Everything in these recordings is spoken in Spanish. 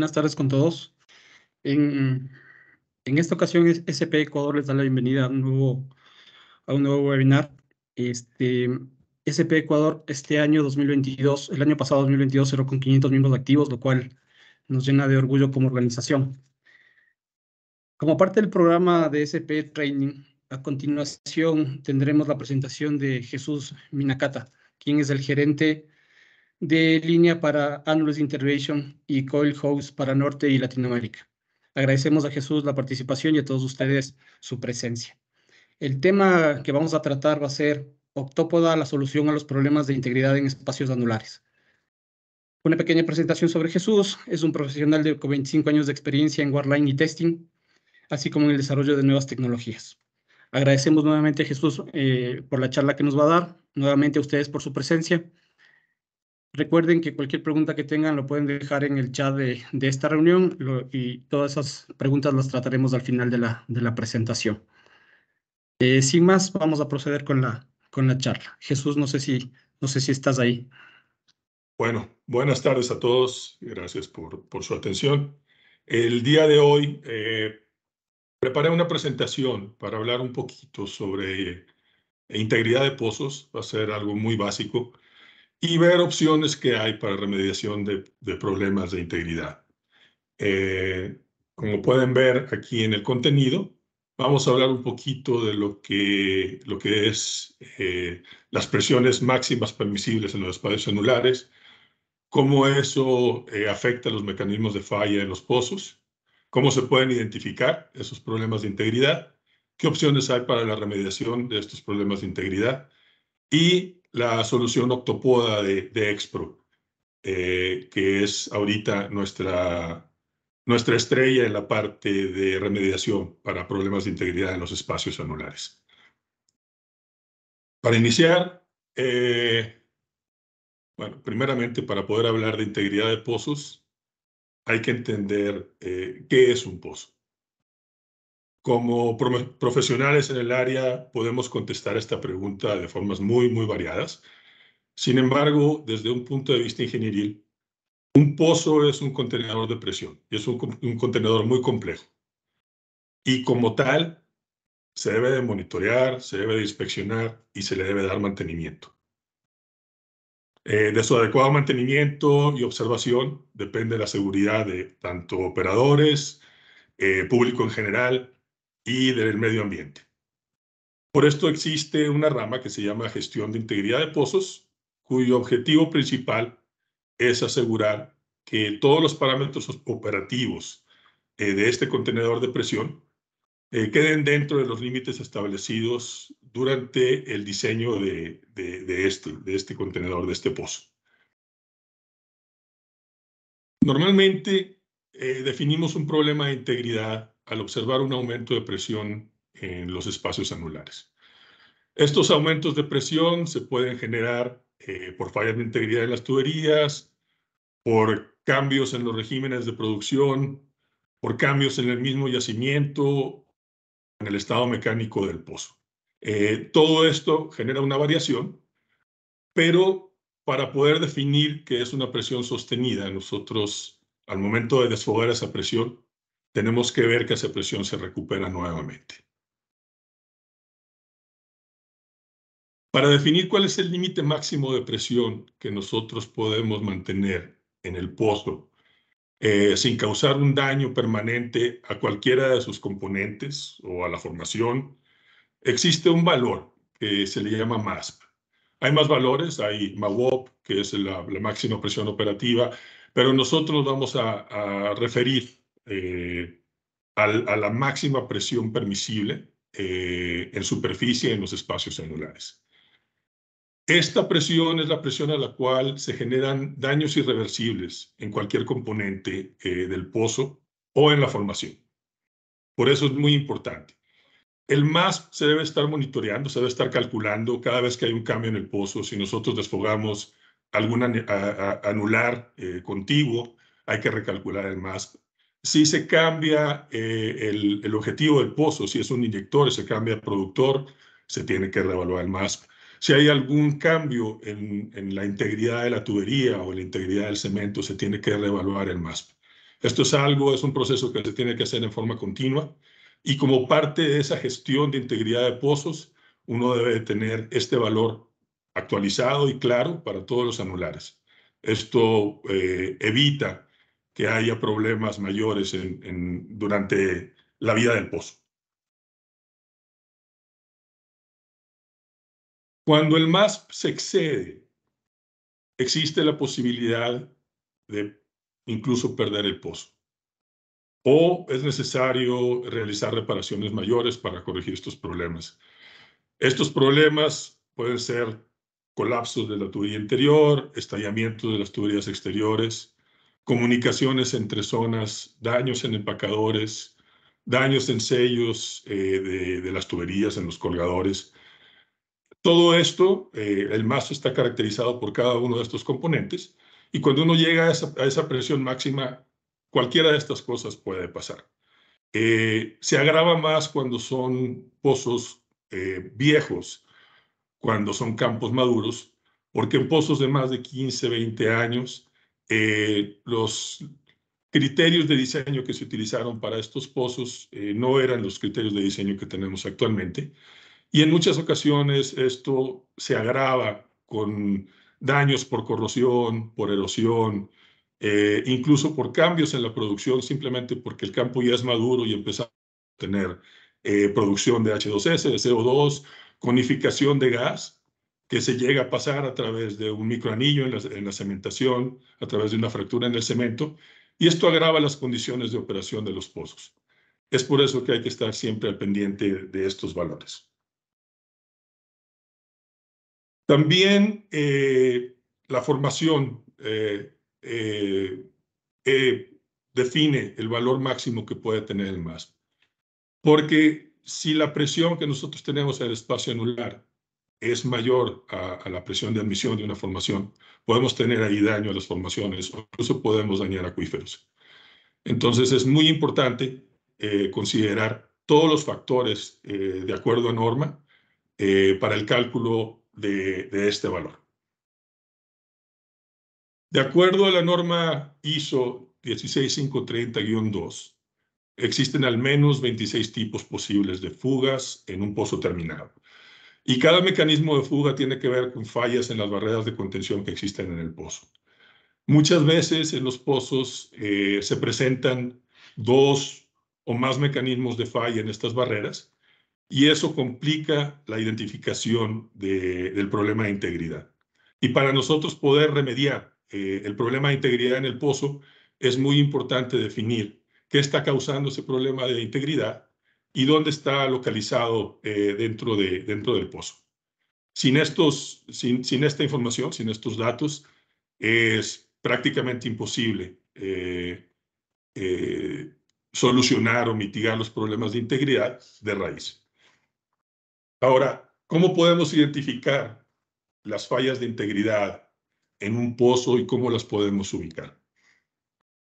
Buenas tardes con todos. En esta ocasión, SP Ecuador les da la bienvenida a un nuevo webinar. SP Ecuador este año 2022, el año pasado 2022 cerró con 500 miembros activos, lo cual nos llena de orgullo como organización. Como parte del programa de SP Training, a continuación tendremos la presentación de Jesús Minacata, quien es el gerente de línea para Annulus Intervention y Coil Host para Norte y Latinoamérica. Agradecemos a Jesús la participación y a todos ustedes su presencia. El tema que vamos a tratar va a ser Octópoda, la solución a los problemas de integridad en espacios anulares. Una pequeña presentación sobre Jesús. Es un profesional con 25 años de experiencia en Wireline y testing, así como en el desarrollo de nuevas tecnologías. Agradecemos nuevamente a Jesús por la charla que nos va a dar, nuevamente a ustedes por su presencia. Recuerden que cualquier pregunta que tengan lo pueden dejar en el chat de esta reunión y todas esas preguntas las trataremos al final de la presentación. Sin más, vamos a proceder con la charla. Jesús, no sé si estás ahí. Bueno, buenas tardes a todos. Gracias por su atención. El día de hoy preparé una presentación para hablar un poquito sobre integridad de pozos. Va a ser algo muy básico y ver opciones que hay para remediación de problemas de integridad. Como pueden ver aquí en el contenido, vamos a hablar un poquito de lo que es las presiones máximas permisibles en los espacios anulares, cómo eso afecta los mecanismos de falla en los pozos, cómo se pueden identificar esos problemas de integridad, qué opciones hay para la remediación de estos problemas de integridad y la solución Octopoda de Expro, que es ahorita nuestra estrella en la parte de remediación para problemas de integridad en los espacios anulares. Para iniciar, bueno, primeramente, para poder hablar de integridad de pozos, hay que entender qué es un pozo. Como profesionales en el área, podemos contestar esta pregunta de formas muy variadas. Sin embargo, desde un punto de vista ingenieril, un pozo es un contenedor de presión y es un contenedor muy complejo. Y como tal, se debe de monitorear, se debe de inspeccionar y se le debe dar mantenimiento. De su adecuado mantenimiento y observación depende la seguridad de tanto operadores, público en general y del medio ambiente. Por esto existe una rama que se llama gestión de integridad de pozos, cuyo objetivo principal es asegurar que todos los parámetros operativos de este contenedor de presión queden dentro de los límites establecidos durante el diseño de este contenedor, de este pozo. Normalmente definimos un problema de integridad al observar un aumento de presión en los espacios anulares. Estos aumentos de presión se pueden generar por fallas de integridad en las tuberías, por cambios en los regímenes de producción, por cambios en el mismo yacimiento, en el estado mecánico del pozo. Todo esto genera una variación, pero para poder definir qué es una presión sostenida, nosotros al momento de desfogar esa presión, tenemos que ver que esa presión se recupera nuevamente. Para definir cuál es el límite máximo de presión que nosotros podemos mantener en el pozo sin causar un daño permanente a cualquiera de sus componentes o a la formación, existe un valor que se le llama MASP. Hay más valores, hay MAWOP, que es la máxima presión operativa, pero nosotros nos vamos a referir a la máxima presión permisible en superficie en los espacios anulares. Esta presión es la presión a la cual se generan daños irreversibles en cualquier componente del pozo o en la formación. Por eso es muy importante. El MASP se debe estar monitoreando, se debe estar calculando cada vez que hay un cambio en el pozo. Si nosotros desfogamos algún anular contiguo, hay que recalcular el MASP. Si se cambia el objetivo del pozo, si es un inyector y se cambia el productor, se tiene que reevaluar el MASP. Si hay algún cambio en la integridad de la tubería o la integridad del cemento, se tiene que reevaluar el MASP. Esto es un proceso que se tiene que hacer en forma continua y como parte de esa gestión de integridad de pozos, uno debe tener este valor actualizado y claro para todos los anulares. Esto evita que haya problemas mayores durante la vida del pozo. Cuando el MASP se excede, existe la posibilidad de incluso perder el pozo. O es necesario realizar reparaciones mayores para corregir estos problemas. Estos problemas pueden ser colapsos de la tubería interior, estallamiento de las tuberías exteriores, comunicaciones entre zonas, daños en empacadores, daños en sellos de las tuberías, en los colgadores. Todo esto, el mazo está caracterizado por cada uno de estos componentes y cuando uno llega a esa presión máxima, cualquiera de estas cosas puede pasar. Se agrava más cuando son pozos viejos, cuando son campos maduros, porque en pozos de más de 15, 20 años, los criterios de diseño que se utilizaron para estos pozos no eran los criterios de diseño que tenemos actualmente. Y en muchas ocasiones esto se agrava con daños por corrosión, por erosión, incluso por cambios en la producción, simplemente porque el campo ya es maduro y empezamos a tener producción de H2S, de CO2, conificación de gas, que se llega a pasar a través de un microanillo en la cementación, a través de una fractura en el cemento, y esto agrava las condiciones de operación de los pozos. Es por eso que hay que estar siempre al pendiente de estos valores. También la formación define el valor máximo que puede tener el MASP. Porque si la presión que nosotros tenemos en el espacio anular es mayor a la presión de admisión de una formación, podemos tener ahí daño a las formaciones o incluso podemos dañar acuíferos. Entonces es muy importante considerar todos los factores de acuerdo a norma para el cálculo de este valor. De acuerdo a la norma ISO 16530-2, existen al menos 26 tipos posibles de fugas en un pozo terminado. Y cada mecanismo de fuga tiene que ver con fallas en las barreras de contención que existen en el pozo. Muchas veces en los pozos se presentan 2 o más mecanismos de falla en estas barreras y eso complica la identificación del problema de integridad. Y para nosotros poder remediar el problema de integridad en el pozo, es muy importante definir qué está causando ese problema de integridad y dónde está localizado dentro del pozo. Sin esta información, sin estos datos, es prácticamente imposible solucionar o mitigar los problemas de integridad de raíz. Ahora, ¿cómo podemos identificar las fallas de integridad en un pozo y cómo las podemos ubicar?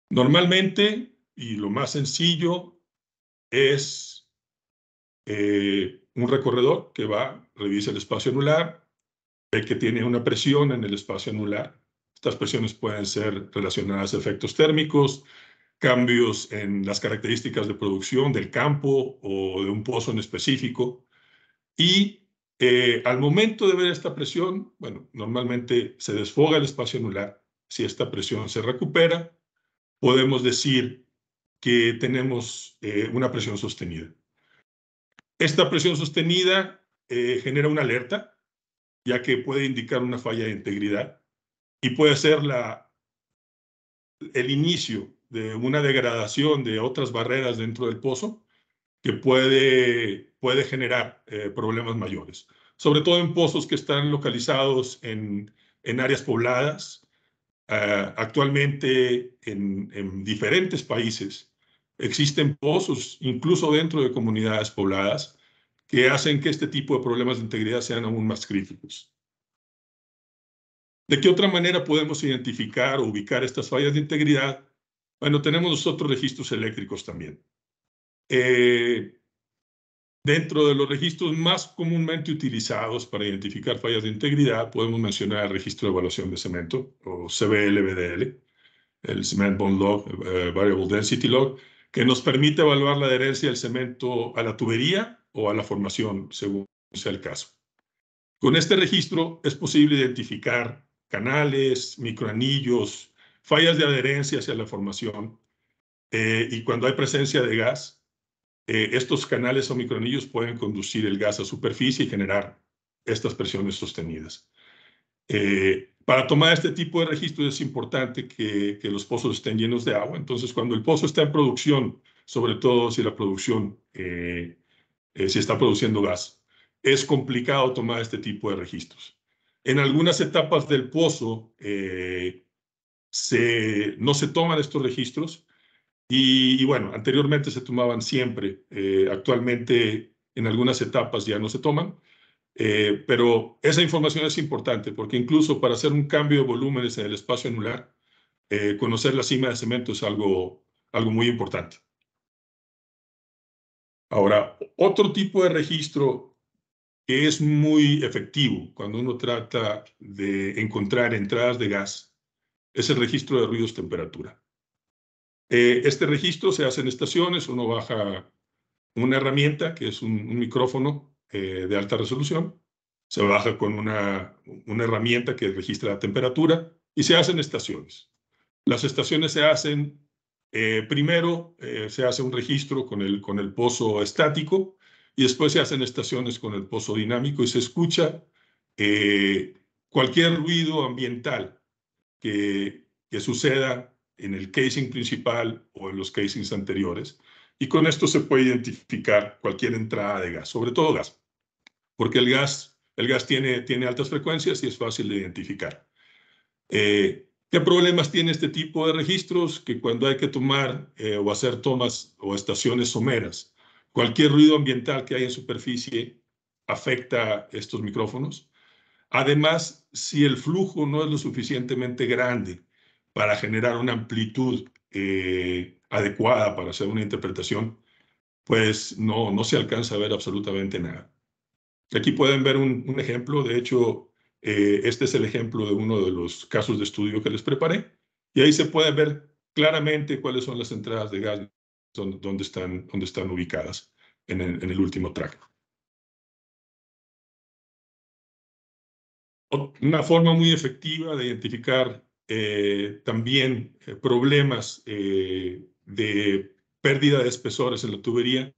Normalmente, y lo más sencillo, es un recorredor que va, revisa el espacio anular, ve que tiene una presión en el espacio anular. Estas presiones pueden ser relacionadas a efectos térmicos, cambios en las características de producción del campo o de un pozo en específico. Y al momento de ver esta presión, bueno, normalmente se desfoga el espacio anular. Si esta presión se recupera, podemos decir que tenemos una presión sostenida. Esta presión sostenida genera una alerta, ya que puede indicar una falla de integridad y puede ser el inicio de una degradación de otras barreras dentro del pozo que puede generar problemas mayores, sobre todo en pozos que están localizados en áreas pobladas. Actualmente en diferentes países existen pozos, incluso dentro de comunidades pobladas, que hacen que este tipo de problemas de integridad sean aún más críticos. ¿De qué otra manera podemos identificar o ubicar estas fallas de integridad? Bueno, tenemos nosotros registros eléctricos también. Dentro de los registros más comúnmente utilizados para identificar fallas de integridad, podemos mencionar el registro de evaluación de cemento, o CBL-BDL. el Cement Bond Log, Variable Density Log, que nos permite evaluar la adherencia del cemento a la tubería o a la formación, según sea el caso. Con este registro es posible identificar canales, microanillos, fallas de adherencia hacia la formación, y cuando hay presencia de gas, estos canales o microanillos pueden conducir el gas a superficie y generar estas presiones sostenidas. Para tomar este tipo de registros es importante que los pozos estén llenos de agua. Entonces, cuando el pozo está en producción, sobre todo si la producción, si está produciendo gas, es complicado tomar este tipo de registros. En algunas etapas del pozo no se toman estos registros y bueno, anteriormente se tomaban siempre. Actualmente en algunas etapas ya no se toman. Pero esa información es importante porque incluso para hacer un cambio de volúmenes en el espacio anular, conocer la cima de cemento es algo muy importante. Ahora, otro tipo de registro que es muy efectivo cuando uno trata de encontrar entradas de gas es el registro de ruidos-temperatura. Este registro se hace en estaciones, uno baja una herramienta que es un micrófono de alta resolución, se baja con una herramienta que registra la temperatura y se hacen estaciones. Las estaciones se hacen, primero se hace un registro con el pozo estático y después se hacen estaciones con el pozo dinámico y se escucha cualquier ruido ambiental que suceda en el casing principal o en los casings anteriores. Y con esto se puede identificar cualquier entrada de gas, sobre todo gas, porque el gas tiene altas frecuencias y es fácil de identificar. ¿Qué problemas tiene este tipo de registros? Que cuando hay que tomar o hacer tomas o estaciones someras, cualquier ruido ambiental que haya en superficie afecta estos micrófonos. Además, si el flujo no es lo suficientemente grande para generar una amplitud adecuada para hacer una interpretación, pues no se alcanza a ver absolutamente nada. Aquí pueden ver un ejemplo. De hecho, este es el ejemplo de uno de los casos de estudio que les preparé. Y ahí se puede ver claramente cuáles son las entradas de gas donde están ubicadas en el último track. Una forma muy efectiva de identificar también problemas de pérdida de espesores en la tubería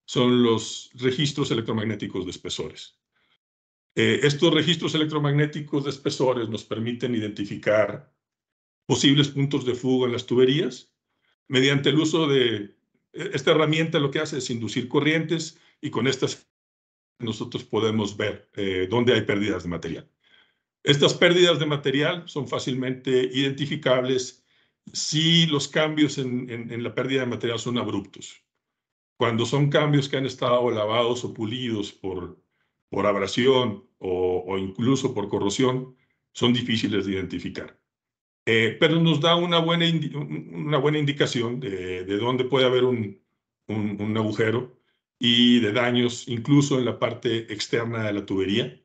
son los registros electromagnéticos de espesores. Estos registros electromagnéticos de espesores nos permiten identificar posibles puntos de fuga en las tuberías mediante el uso de esta herramienta. Lo que hace es inducir corrientes y con estas nosotros podemos ver dónde hay pérdidas de material. Estas pérdidas de material son fácilmente identificables si los cambios en la pérdida de material son abruptos. Cuando son cambios que han estado lavados o pulidos por abrasión o incluso por corrosión, son difíciles de identificar. Pero nos da una buena indicación de dónde puede haber un agujero y de daños incluso en la parte externa de la tubería,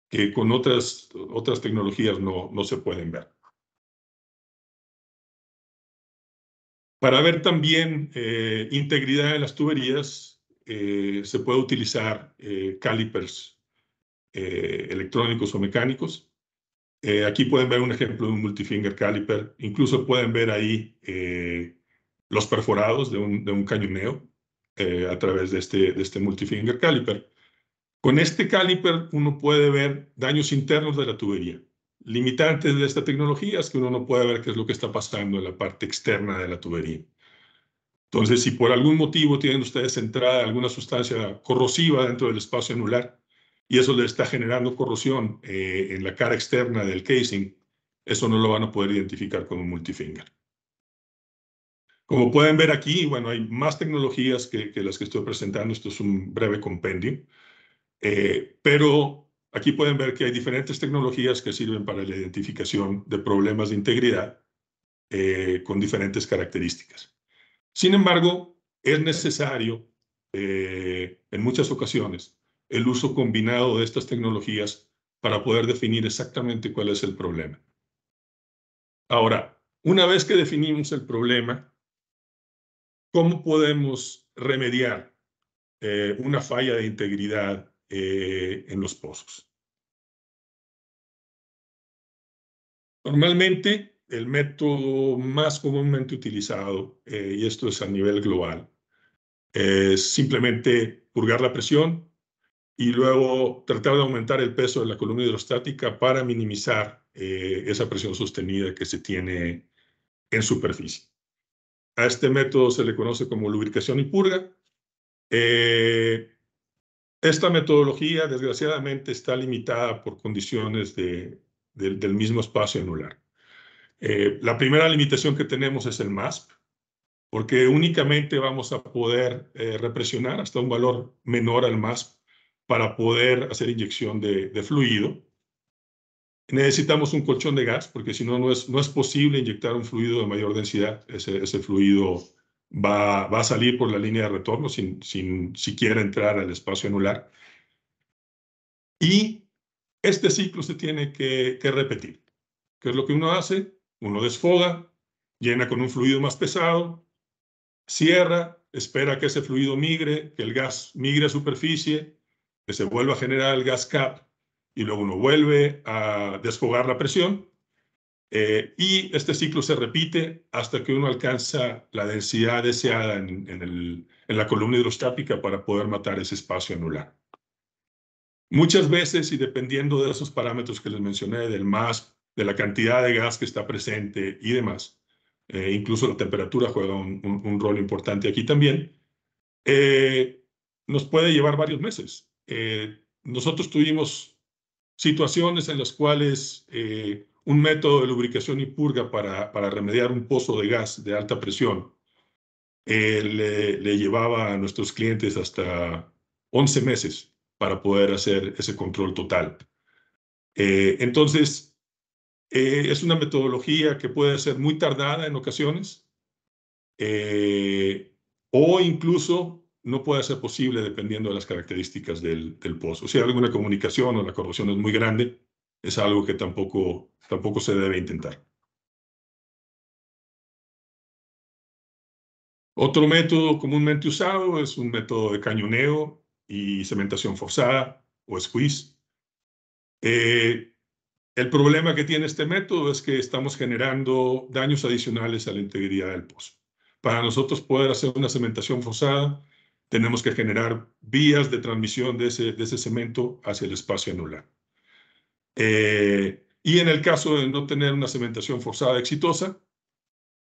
que con otras tecnologías no se pueden ver. Para ver también integridad de las tuberías, se puede utilizar calipers electrónicos o mecánicos. Aquí pueden ver un ejemplo de un multifinger caliper. Incluso pueden ver ahí los perforados de un cañoneo a través de este multifinger caliper. Con este caliper uno puede ver daños internos de la tubería. Limitantes de esta tecnología es que uno no puede ver qué es lo que está pasando en la parte externa de la tubería. Entonces, si por algún motivo tienen ustedes entrada alguna sustancia corrosiva dentro del espacio anular y eso le está generando corrosión en la cara externa del casing, eso no lo van a poder identificar con un multifinger. Como pueden ver aquí, bueno, hay más tecnologías que las que estoy presentando. Esto es un breve compendio. Pero aquí pueden ver que hay diferentes tecnologías que sirven para la identificación de problemas de integridad con diferentes características. Sin embargo, es necesario en muchas ocasiones el uso combinado de estas tecnologías para poder definir exactamente cuál es el problema. Ahora, Una vez que definimos el problema, ¿cómo podemos remediar una falla de integridad en los pozos? Normalmente, el método más comúnmente utilizado, y esto es a nivel global, es simplemente purgar la presión y luego tratar de aumentar el peso de la columna hidrostática para minimizar esa presión sostenida que se tiene en superficie. A este método se le conoce como lubricación y purga. Esta metodología, desgraciadamente, está limitada por condiciones del mismo espacio anular. La primera limitación que tenemos es el MASP, porque únicamente vamos a poder represionar hasta un valor menor al MASP para poder hacer inyección de fluido. Necesitamos un colchón de gas, porque si no, no es posible inyectar un fluido de mayor densidad. Ese fluido va a salir por la línea de retorno sin siquiera entrar al espacio anular. Y este ciclo se tiene que repetir. ¿Qué es lo que uno hace? Uno desfoga, llena con un fluido más pesado, cierra, espera que ese fluido migre, que el gas migre a superficie, que se vuelva a generar el gas cap, y luego uno vuelve a desfogar la presión, y este ciclo se repite hasta que uno alcanza la densidad deseada en la columna hidrostática para poder matar ese espacio anular. Muchas veces, y dependiendo de esos parámetros que les mencioné, del MASP, de la cantidad de gas que está presente y demás, incluso la temperatura juega un rol importante aquí también, nos puede llevar varios meses. Nosotros tuvimos situaciones en las cuales un método de lubricación y purga para remediar un pozo de gas de alta presión le llevaba a nuestros clientes hasta 11 meses para poder hacer ese control total. Entonces, es una metodología que puede ser muy tardada en ocasiones, o incluso no puede ser posible dependiendo de las características del pozo. Si hay alguna comunicación o la corrosión es muy grande, es algo que tampoco se debe intentar. Otro método comúnmente usado es un método de cañoneo y cementación forzada o squeeze. El problema que tiene este método es que estamos generando daños adicionales a la integridad del pozo. Para nosotros poder hacer una cementación forzada, tenemos que generar vías de transmisión de ese cemento hacia el espacio anular. Y en el caso de no tener una cementación forzada exitosa,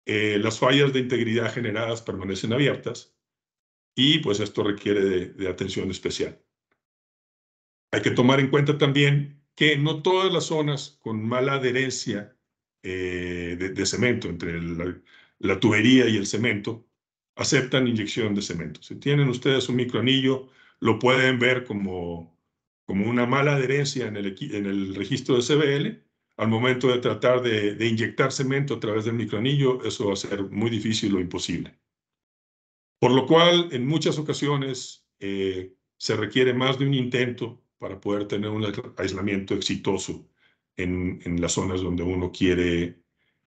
las fallas de integridad generadas permanecen abiertas y pues esto requiere de atención especial. Hay que tomar en cuenta también que no todas las zonas con mala adherencia de cemento entre la tubería y el cemento aceptan inyección de cemento. Si tienen ustedes un microanillo, lo pueden ver como una mala adherencia en el registro de CBL. Al momento de tratar de inyectar cemento a través del microanillo, eso va a ser muy difícil o imposible. Por lo cual, en muchas ocasiones, se requiere más de un intento para poder tener un aislamiento exitoso en las zonas donde uno quiere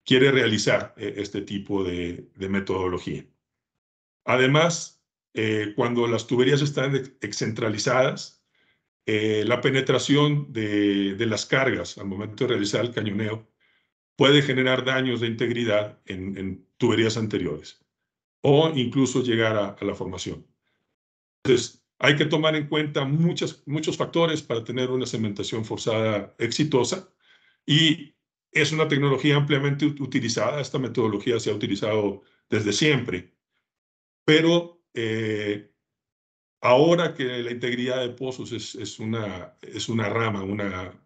realizar este tipo de metodología. Además, cuando las tuberías están excentralizadas, la penetración de las cargas al momento de realizar el cañoneo puede generar daños de integridad en tuberías anteriores o incluso llegar a la formación. Entonces, hay que tomar en cuenta muchos factores para tener una cementación forzada exitosa, y es una tecnología ampliamente utilizada. Esta metodología se ha utilizado desde siempre, pero ahora que la integridad de pozos es una rama, una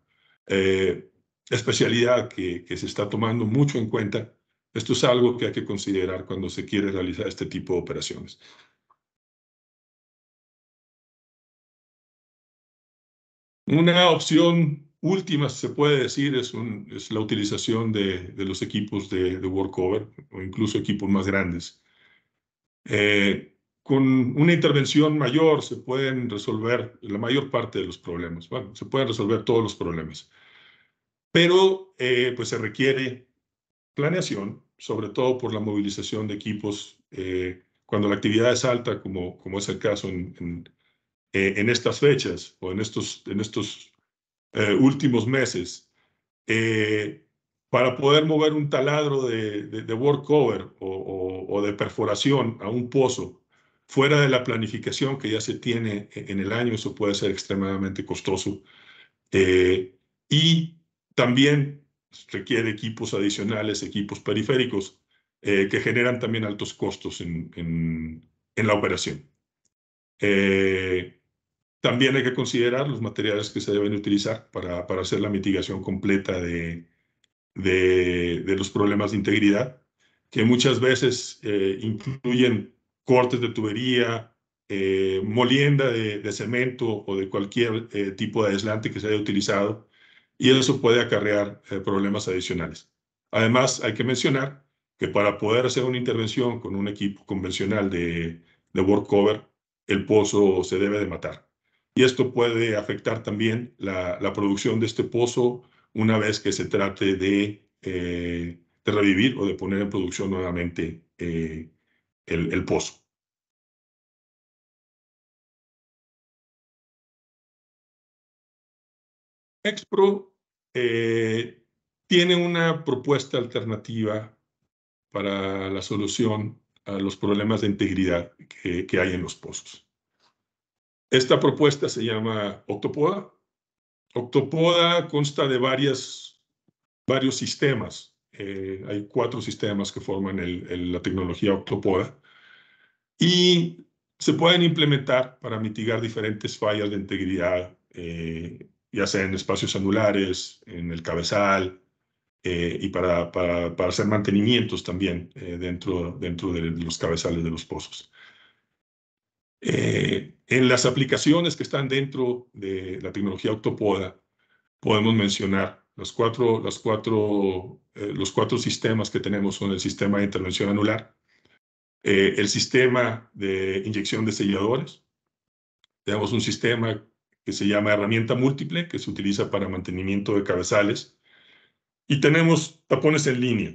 especialidad que se está tomando mucho en cuenta, esto es algo que hay que considerar cuando se quiere realizar este tipo de operaciones. Una opción última, se puede decir, es la utilización de los equipos de workover o incluso equipos más grandes. Con una intervención mayor se pueden resolver la mayor parte de los problemas. Bueno, se pueden resolver todos los problemas. Pero pues se requiere planeación, sobre todo por la movilización de equipos cuando la actividad es alta, como es el caso en estas fechas o en estos últimos meses. Para poder mover un taladro de workover o de perforación a un pozo fuera de la planificación que ya se tiene en el año, eso puede ser extremadamente costoso. Y también requiere equipos adicionales, equipos periféricos, que generan también altos costos en la operación. También hay que considerar los materiales que se deben utilizar para hacer la mitigación completa de los problemas de integridad, que muchas veces incluyen cortes de tubería, molienda de cemento o de cualquier tipo de aislante que se haya utilizado, y eso puede acarrear problemas adicionales. Además, hay que mencionar que para poder hacer una intervención con un equipo convencional de workover, el pozo se debe de matar. Y esto puede afectar también la producción de este pozo una vez que se trate de revivir o de poner en producción nuevamente el pozo. Expro tiene una propuesta alternativa para la solución a los problemas de integridad que hay en los pozos. Esta propuesta se llama Octopoda. Octopoda consta de varios sistemas. Hay 4 sistemas que forman la tecnología Octopoda y se pueden implementar para mitigar diferentes fallas de integridad, ya sea en espacios anulares, en el cabezal, y para hacer mantenimientos también dentro de los cabezales de los pozos. En las aplicaciones que están dentro de la tecnología Octopoda, podemos mencionar los cuatro sistemas que tenemos. Son el sistema de intervención anular, el sistema de inyección de selladores. Tenemos un sistema que se llama herramienta múltiple, que se utiliza para mantenimiento de cabezales. Y tenemos tapones en línea,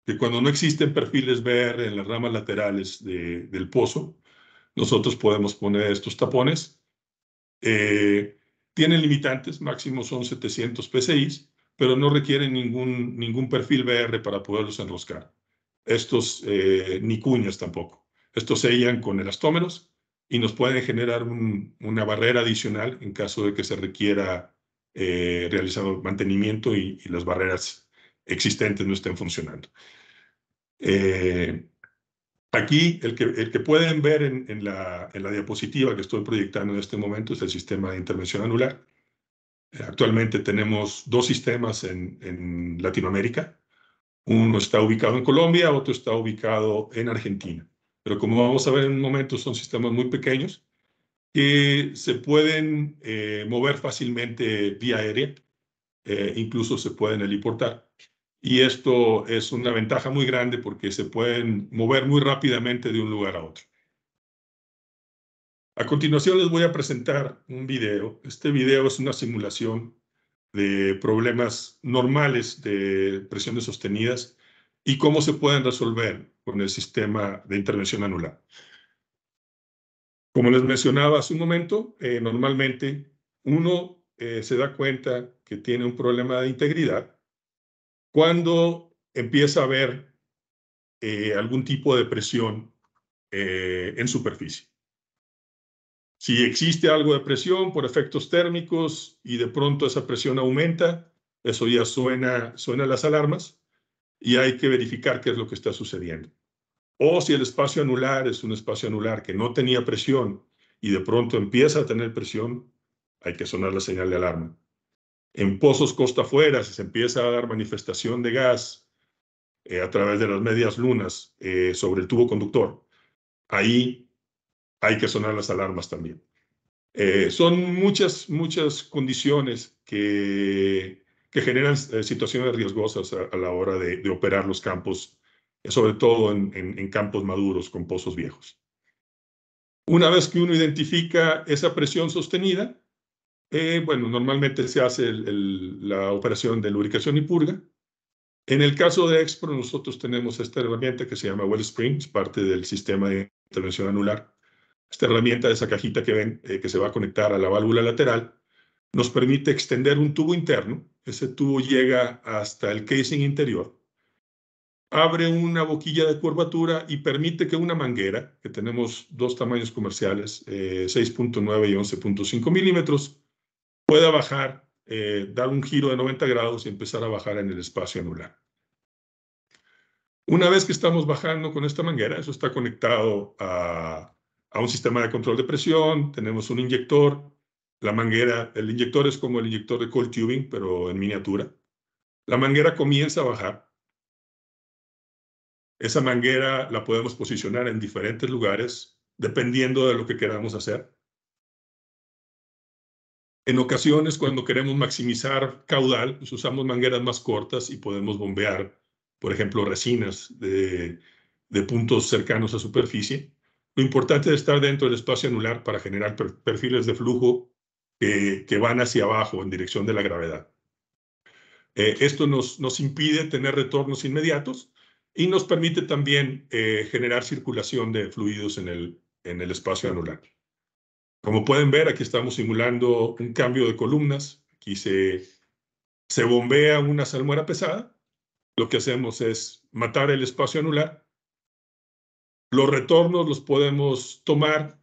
que cuando no existen perfiles VR en las ramas laterales del pozo, nosotros podemos poner estos tapones. Tienen limitantes, máximo son 700 PSI, pero no requieren ningún perfil VR para poderlos enroscar. Estos ni cuñas tampoco. Estos sellan con elastómeros y nos pueden generar una barrera adicional en caso de que se requiera realizar mantenimiento y las barreras existentes no estén funcionando. Aquí el que pueden ver en la diapositiva que estoy proyectando en este momento es el sistema de intervención anular. Actualmente tenemos 2 sistemas en Latinoamérica. Uno está ubicado en Colombia, otro está ubicado en Argentina. Pero como vamos a ver en un momento, son sistemas muy pequeños que se pueden mover fácilmente vía aérea, incluso se pueden heliportar. Y esto es una ventaja muy grande porque se pueden mover muy rápidamente de un lugar a otro. A continuación les voy a presentar un video. Este video es una simulación de problemas normales de presiones sostenidas y cómo se pueden resolver con el sistema de intervención anular. Como les mencionaba hace un momento, normalmente uno se da cuenta que tiene un problema de integridad cuando empieza a haber algún tipo de presión en superficie. Si existe algo de presión por efectos térmicos y de pronto esa presión aumenta, eso ya suena las alarmas y hay que verificar qué es lo que está sucediendo. O si el espacio anular es un espacio anular que no tenía presión y de pronto empieza a tener presión, hay que sonar la señal de alarma. En pozos costa afuera, si se empieza a dar manifestación de gas a través de las medias lunas sobre el tubo conductor, ahí hay que sonar las alarmas también. Son muchas condiciones que generan situaciones riesgosas a la hora de operar los campos, sobre todo en campos maduros con pozos viejos. Una vez que uno identifica esa presión sostenida, bueno, normalmente se hace la operación de lubricación y purga, En el caso de Expro, nosotros tenemos esta herramienta que se llama Wellspring, es parte del sistema de intervención anular. Esta herramienta, esa cajita que ven, que se va a conectar a la válvula lateral, nos permite extender un tubo interno. Ese tubo llega hasta el casing interior, abre una boquilla de curvatura y permite que una manguera, que tenemos dos tamaños comerciales, 6.9 y 11.5 milímetros, pueda bajar, dar un giro de 90 grados y empezar a bajar en el espacio anular. Una vez que estamos bajando con esta manguera, eso está conectado a un sistema de control de presión, tenemos un inyector, la manguera, el inyector es como el inyector de cold tubing, pero en miniatura. La manguera comienza a bajar. Esa manguera la podemos posicionar en diferentes lugares, dependiendo de lo que queramos hacer. En ocasiones, cuando queremos maximizar caudal, pues usamos mangueras más cortas y podemos bombear, por ejemplo, resinas de puntos cercanos a superficie. Lo importante es estar dentro del espacio anular para generar perfiles de flujo que van hacia abajo en dirección de la gravedad. Esto nos impide tener retornos inmediatos y nos permite también generar circulación de fluidos en el espacio anular. Como pueden ver, aquí estamos simulando un cambio de columnas. Aquí se bombea una salmuera pesada. Lo que hacemos es matar el espacio anular. Los retornos los podemos tomar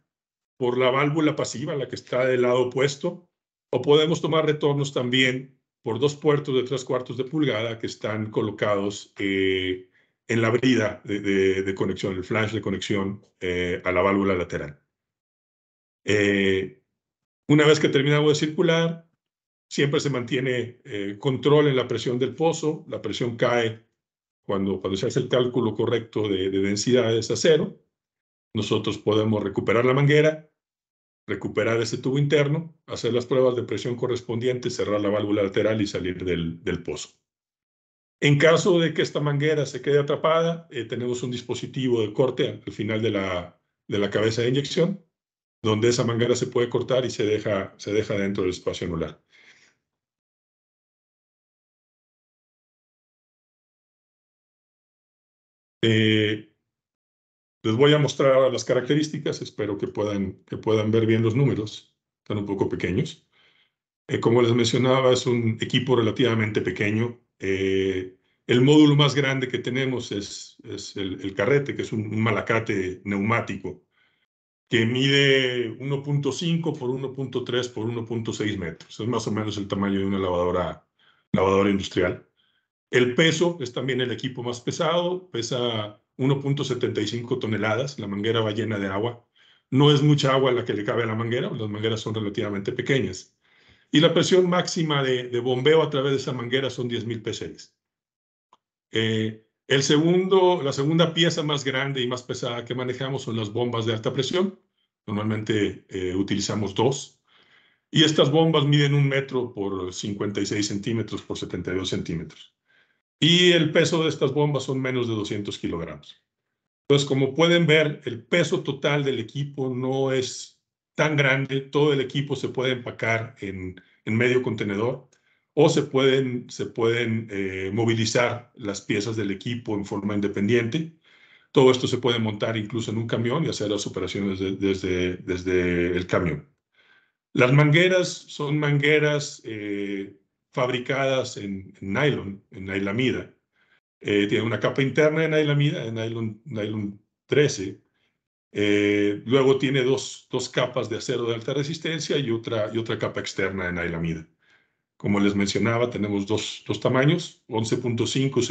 por la válvula pasiva, la que está del lado opuesto, o podemos tomar retornos también por dos puertos de 3/4 de pulgada que están colocados en la brida de conexión, el flange de conexión a la válvula lateral. Una vez que terminamos de circular, siempre se mantiene control en la presión del pozo. La presión cae cuando se hace el cálculo correcto de densidades a cero. Nosotros podemos recuperar la manguera, recuperar ese tubo interno, hacer las pruebas de presión correspondientes, cerrar la válvula lateral y salir del pozo. En caso de que esta manguera se quede atrapada, tenemos un dispositivo de corte al final de la cabeza de inyección, donde esa manguera se puede cortar y se deja dentro del espacio anular. Les voy a mostrar ahora las características, espero que puedan ver bien los números, están un poco pequeños. Como les mencionaba, es un equipo relativamente pequeño. El módulo más grande que tenemos es el carrete, que es un malacate neumático, que mide 1.5 por 1.3 por 1.6 metros. Es más o menos el tamaño de una lavadora industrial. El peso es también el equipo más pesado, pesa 1.75 toneladas, la manguera va llena de agua. No es mucha agua la que le cabe a la manguera, las mangueras son relativamente pequeñas. Y la presión máxima de bombeo a través de esa manguera son 10.000 psi. La segunda pieza más grande y más pesada que manejamos son las bombas de alta presión. Normalmente utilizamos dos. Y estas bombas miden 1 metro por 56 centímetros por 72 centímetros. Y el peso de estas bombas son menos de 200 kilogramos. Entonces, como pueden ver, el peso total del equipo no es tan grande. Todo el equipo se puede empacar en medio contenedor o se pueden movilizar las piezas del equipo en forma independiente. Todo esto se puede montar incluso en un camión y hacer las operaciones desde el camión. Las mangueras son mangueras fabricadas en nylon, en nailamida. Tiene una capa interna de nailamida, de nylon 13. Luego tiene dos capas de acero de alta resistencia y otra capa externa de nailamida. Como les mencionaba, tenemos dos tamaños, 11.5 y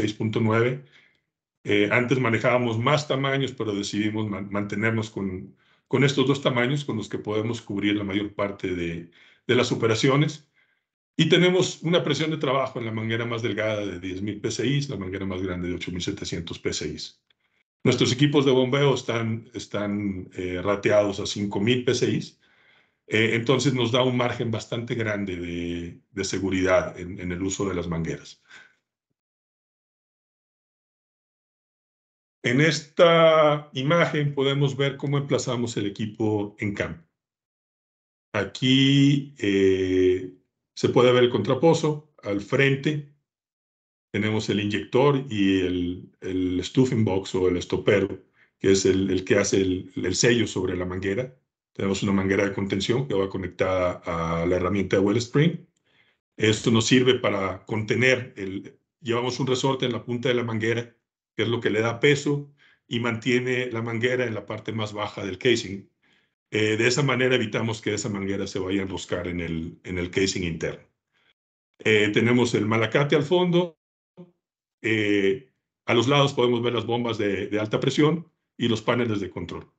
6.9. Antes manejábamos más tamaños, pero decidimos mantenernos con estos dos tamaños con los que podemos cubrir la mayor parte de las operaciones. Y tenemos una presión de trabajo en la manguera más delgada de 10.000 psi, la manguera más grande de 8.700 psi. Nuestros equipos de bombeo están rateados a 5.000 psi, entonces nos da un margen bastante grande de seguridad en el uso de las mangueras. En esta imagen podemos ver cómo emplazamos el equipo en campo. Aquí se puede ver el contraposo al frente. tenemos el inyector y el stuffing box o el estopero, que es el que hace el sello sobre la manguera. Tenemos una manguera de contención que va conectada a la herramienta de Wellspring. Esto nos sirve para contener, llevamos un resorte en la punta de la manguera, que es lo que le da peso y mantiene la manguera en la parte más baja del casing. De esa manera evitamos que esa manguera se vaya a enroscar en el casing interno. Tenemos el malacate al fondo. A los lados podemos ver las bombas de alta presión y los paneles de control.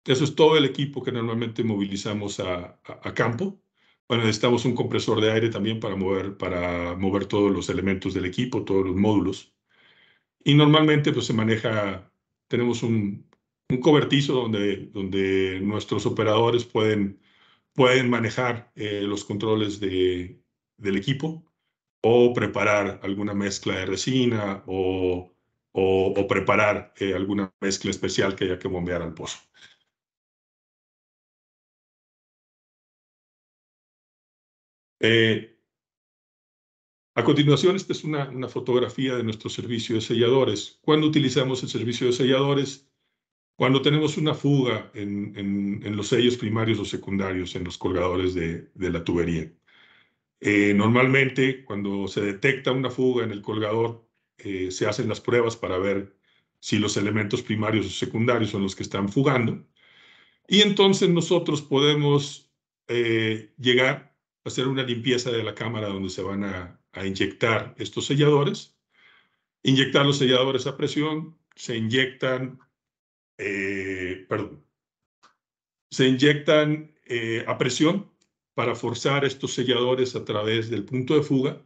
Eso es todo el equipo que normalmente movilizamos a campo. Bueno, necesitamos un compresor de aire también para mover todos los elementos del equipo, todos los módulos. Y normalmente pues, tenemos un cobertizo donde nuestros operadores pueden manejar los controles del equipo o preparar alguna mezcla de resina o preparar alguna mezcla especial que haya que bombear al pozo. A continuación, esta es una fotografía de nuestro servicio de selladores. ¿Cuándo utilizamos el servicio de selladores? Cuando tenemos una fuga en los sellos primarios o secundarios, en los colgadores de la tubería. Normalmente, cuando se detecta una fuga en el colgador, se hacen las pruebas para ver si los elementos primarios o secundarios son los que están fugando. Y entonces nosotros podemos llegar a hacer una limpieza de la cámara donde se van a inyectar estos selladores. Inyectar los selladores a presión, se inyectan a presión para forzar estos selladores a través del punto de fuga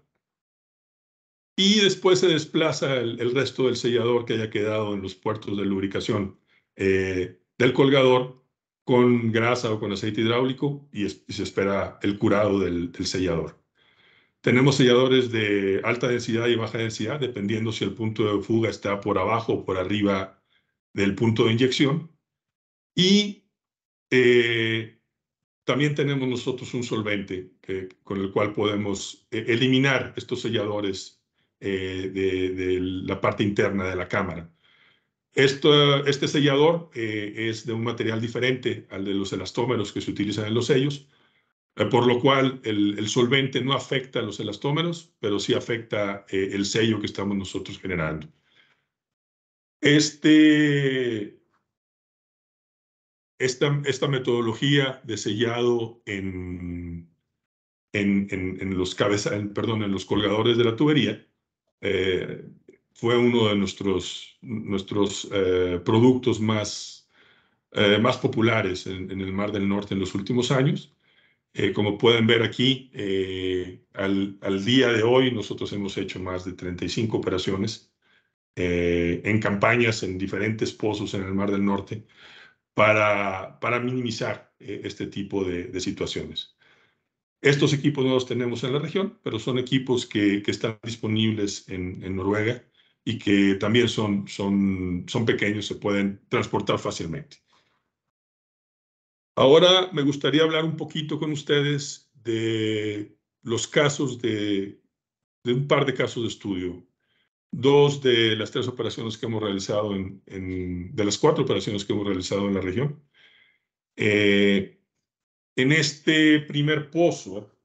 y después se desplaza el resto del sellador que haya quedado en los puertos de lubricación del colgador con grasa o con aceite hidráulico y se espera el curado del sellador. Tenemos selladores de alta densidad y baja densidad, dependiendo si el punto de fuga está por abajo o por arriba del punto de inyección. Y también tenemos nosotros un solvente con el cual podemos eliminar estos selladores de la parte interna de la cámara. Este sellador es de un material diferente al de los elastómeros que se utilizan en los sellos, por lo cual el solvente no afecta a los elastómeros, pero sí afecta el sello que estamos nosotros generando. Esta metodología de sellado en los colgadores de la tubería fue uno de nuestros productos más populares en el Mar del Norte en los últimos años. Como pueden ver aquí, al día de hoy nosotros hemos hecho más de 35 operaciones en campañas en diferentes pozos en el Mar del Norte para minimizar este tipo de situaciones. Estos equipos no los tenemos en la región, pero son equipos que están disponibles en Noruega y que también son pequeños, se pueden transportar fácilmente. Ahora me gustaría hablar un poquito con ustedes de los casos de un par de casos de estudio. Dos de las tres operaciones que hemos realizado de las 4 operaciones que hemos realizado en la región. En este primer pozo,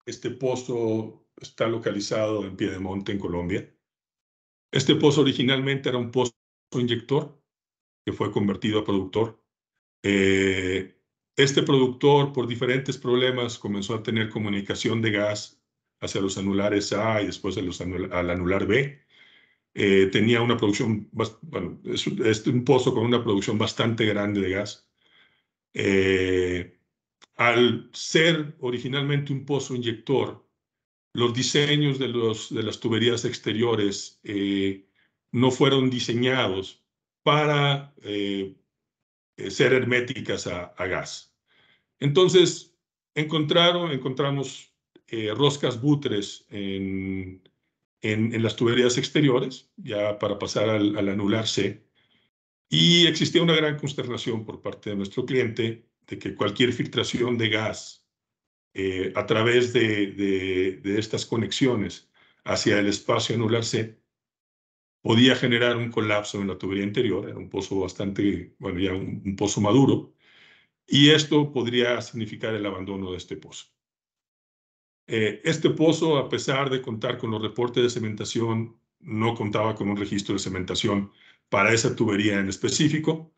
este pozo está localizado en Piedemonte, en Colombia. Este pozo originalmente era un pozo inyector que fue convertido a productor. Este productor, por diferentes problemas, comenzó a tener comunicación de gas hacia los anulares A y después al anular B. Tenía una producción, bueno, es un pozo con una producción bastante grande de gas. Al ser originalmente un pozo inyector, los diseños de las tuberías exteriores no fueron diseñados para ser herméticas a gas. Entonces, encontramos roscas butres en las tuberías exteriores, ya para pasar al anular C, y existía una gran consternación por parte de nuestro cliente de que cualquier filtración de gas a través de estas conexiones hacia el espacio anular C, podía generar un colapso en la tubería interior. Era un pozo bastante, bueno, ya un pozo maduro, y esto podría significar el abandono de este pozo. Este pozo, a pesar de contar con los reportes de cementación, no contaba con un registro de cementación para esa tubería en específico,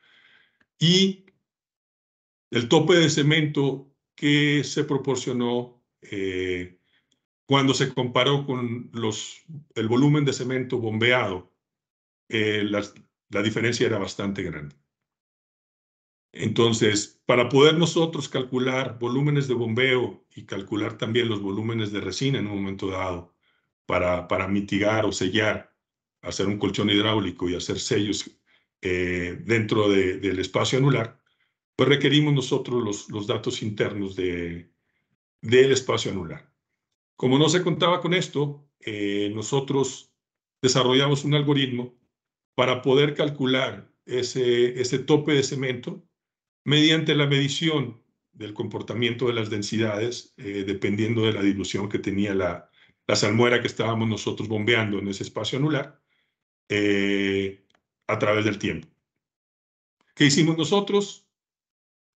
y el tope de cemento que se proporcionó cuando se comparó con el volumen de cemento bombeado, la diferencia era bastante grande. Entonces, para poder nosotros calcular volúmenes de bombeo y calcular también los volúmenes de resina en un momento dado, para mitigar o sellar, hacer un colchón hidráulico y hacer sellos dentro del espacio anular, pues requerimos nosotros los datos internos del espacio anular. Como no se contaba con esto, nosotros desarrollamos un algoritmo para poder calcular ese tope de cemento mediante la medición del comportamiento de las densidades, dependiendo de la dilución que tenía la salmuera que estábamos nosotros bombeando en ese espacio anular, a través del tiempo. ¿Qué hicimos nosotros?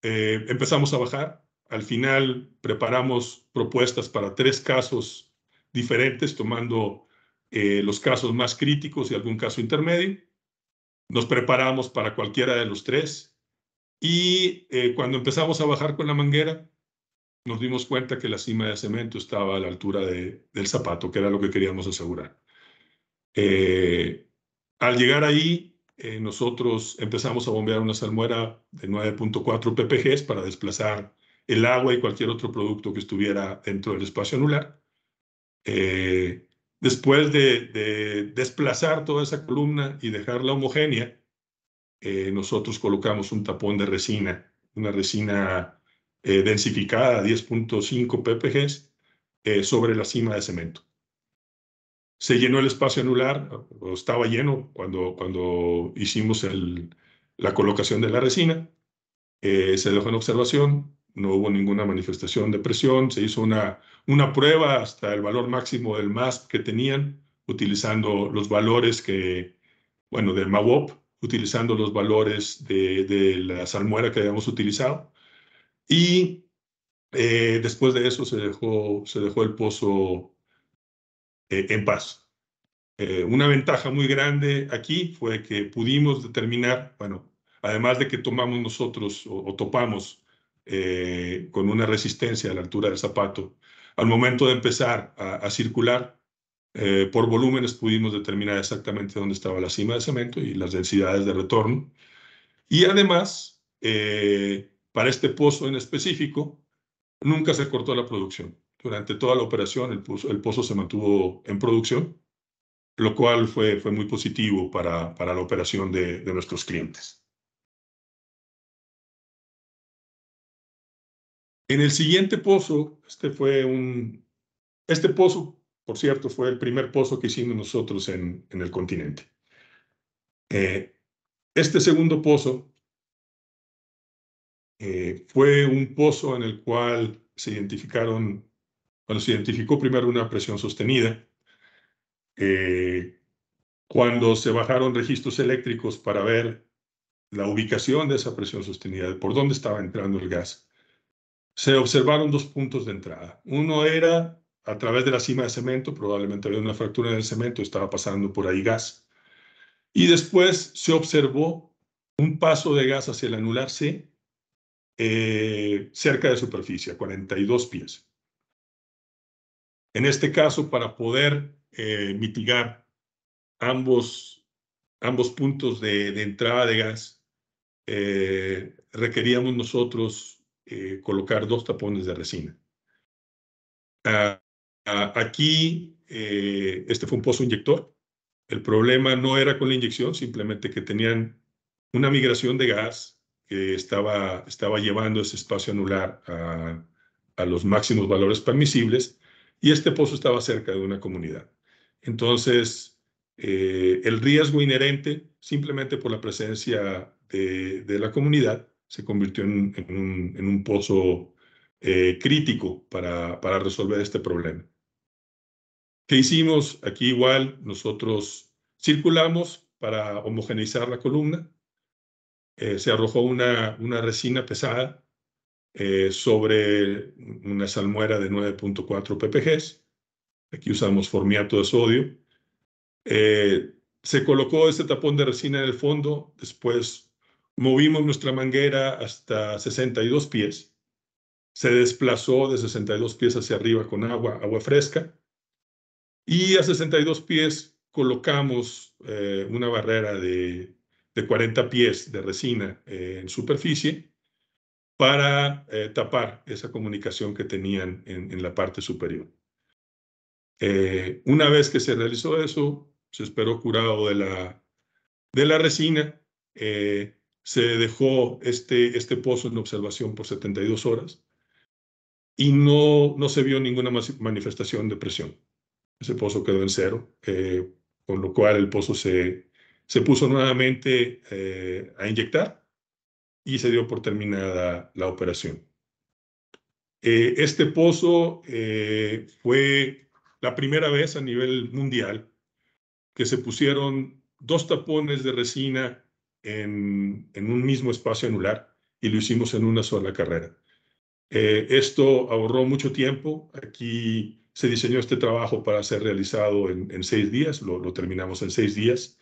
Empezamos a bajar. Al final preparamos propuestas para 3 casos diferentes, tomando los casos más críticos y algún caso intermedio. Nos preparamos para cualquiera de los 3. Y cuando empezamos a bajar con la manguera, nos dimos cuenta que la cima de cemento estaba a la altura del zapato, que era lo que queríamos asegurar. Al llegar ahí, nosotros empezamos a bombear una salmuera de 9.4 ppg para desplazar el agua y cualquier otro producto que estuviera dentro del espacio anular. Después de desplazar toda esa columna y dejarla homogénea, nosotros colocamos un tapón de resina, una resina densificada a 10.5 ppg sobre la cima de cemento. Se llenó el espacio anular, o estaba lleno cuando hicimos la colocación de la resina. Se dejó en observación, no hubo ninguna manifestación de presión. Se hizo una prueba hasta el valor máximo del MASP que tenían, utilizando los valores del MAWOP, utilizando los valores de la salmuera que habíamos utilizado. Y después de eso se dejó el pozo en paz. Una ventaja muy grande aquí fue que pudimos determinar, bueno, además de que tomamos nosotros o topamos con una resistencia a la altura del zapato, al momento de empezar a circular por volúmenes pudimos determinar exactamente dónde estaba la cima de cemento y las densidades de retorno. Y además, para este pozo en específico, nunca se cortó la producción. Durante toda la operación el pozo se mantuvo en producción, lo cual fue muy positivo para la operación de nuestros clientes. En el siguiente pozo, este pozo, por cierto, fue el primer pozo que hicimos nosotros en el continente. Este segundo pozo fue un pozo en el cual se identificó primero una presión sostenida. Cuando se bajaron registros eléctricos para ver la ubicación de esa presión sostenida, por dónde estaba entrando el gas, se observaron 2 puntos de entrada. Uno era a través de la cima de cemento, probablemente había una fractura en el cemento, estaba pasando por ahí gas. Y después se observó un paso de gas hacia el anular C, cerca de superficie, a 42 pies. En este caso, para poder mitigar ambos puntos de entrada de gas, requeríamos nosotros colocar 2 tapones de resina. Aquí, este fue un pozo inyector. El problema no era con la inyección, simplemente que tenían una migración de gas que estaba llevando ese espacio anular a los máximos valores permisibles, y este pozo estaba cerca de una comunidad. Entonces, el riesgo inherente, simplemente por la presencia de la comunidad, se convirtió en un pozo crítico para resolver este problema. ¿Qué hicimos? Aquí igual nosotros circulamos para homogeneizar la columna. Se arrojó una resina pesada sobre una salmuera de 9.4 ppg. Aquí usamos formiato de sodio. Se colocó este tapón de resina en el fondo. Después movimos nuestra manguera hasta 62 pies. Se desplazó de 62 pies hacia arriba con agua fresca. Y a 62 pies colocamos una barrera de 40 pies de resina en superficie para tapar esa comunicación que tenían en la parte superior. Una vez que se realizó eso, se esperó curado de la resina, se dejó este pozo en observación por 72 horas y no se vio ninguna manifestación de presión. Ese pozo quedó en cero, con lo cual el pozo se puso nuevamente a inyectar y se dio por terminada la operación. Este pozo fue la primera vez a nivel mundial que se pusieron 2 tapones de resina en un mismo espacio anular y lo hicimos en una sola carrera. Esto ahorró mucho tiempo. Aquí se diseñó este trabajo para ser realizado en 6 días, lo terminamos en 6 días.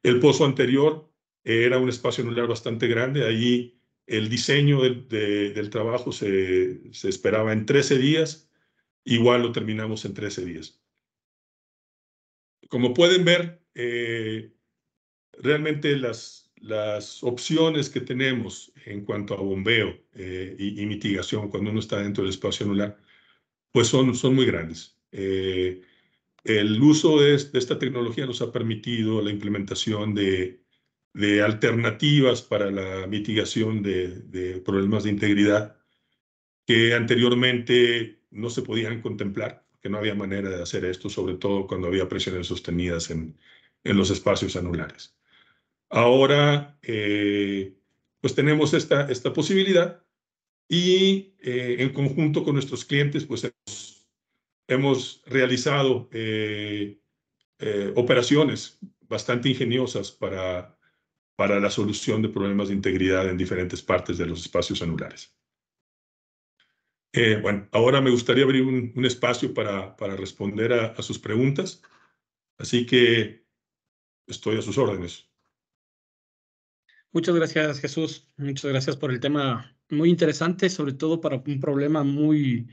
El pozo anterior era un espacio anular bastante grande. Ahí el diseño del trabajo se esperaba en 13 días, igual lo terminamos en 13 días. Como pueden ver, realmente las opciones que tenemos en cuanto a bombeo y mitigación cuando uno está dentro del espacio anular, pues son muy grandes. El uso de esta tecnología nos ha permitido la implementación de alternativas para la mitigación de problemas de integridad que anteriormente no se podían contemplar, que no había manera de hacer esto, sobre todo cuando había presiones sostenidas en los espacios anulares. Ahora, pues tenemos esta posibilidad y en conjunto con nuestros clientes, pues hemos realizado operaciones bastante ingeniosas para la solución de problemas de integridad en diferentes partes de los espacios anulares. Bueno, ahora me gustaría abrir un espacio para responder a sus preguntas, así que estoy a sus órdenes. Muchas gracias, Jesús. Muchas gracias por el tema muy interesante, sobre todo para un problema muy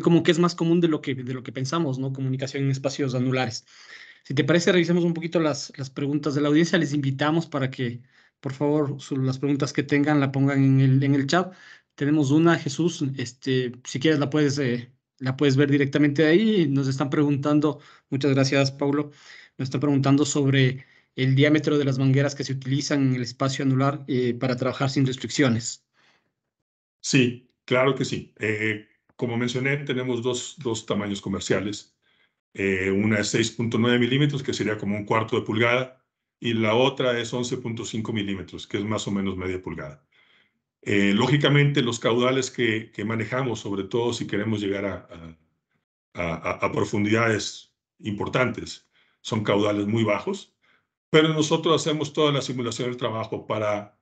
como que es más común de lo que pensamos, ¿no? Comunicación en espacios anulares. Si te parece, revisemos un poquito las preguntas de la audiencia. Les invitamos para que, por favor, las preguntas que tengan la pongan en el chat. Tenemos una, Jesús, si quieres la puedes ver directamente de ahí. Nos están preguntando, muchas gracias, Paulo, nos están preguntando sobre el diámetro de las mangueras que se utilizan en el espacio anular para trabajar sin restricciones. Sí, claro que sí. Como mencioné, tenemos dos tamaños comerciales. Una es 6.9 milímetros, que sería como un cuarto de pulgada, y la otra es 11.5 milímetros, que es más o menos media pulgada. Lógicamente, los caudales que manejamos, sobre todo si queremos llegar a profundidades importantes, son caudales muy bajos, pero nosotros hacemos toda la simulación del trabajo para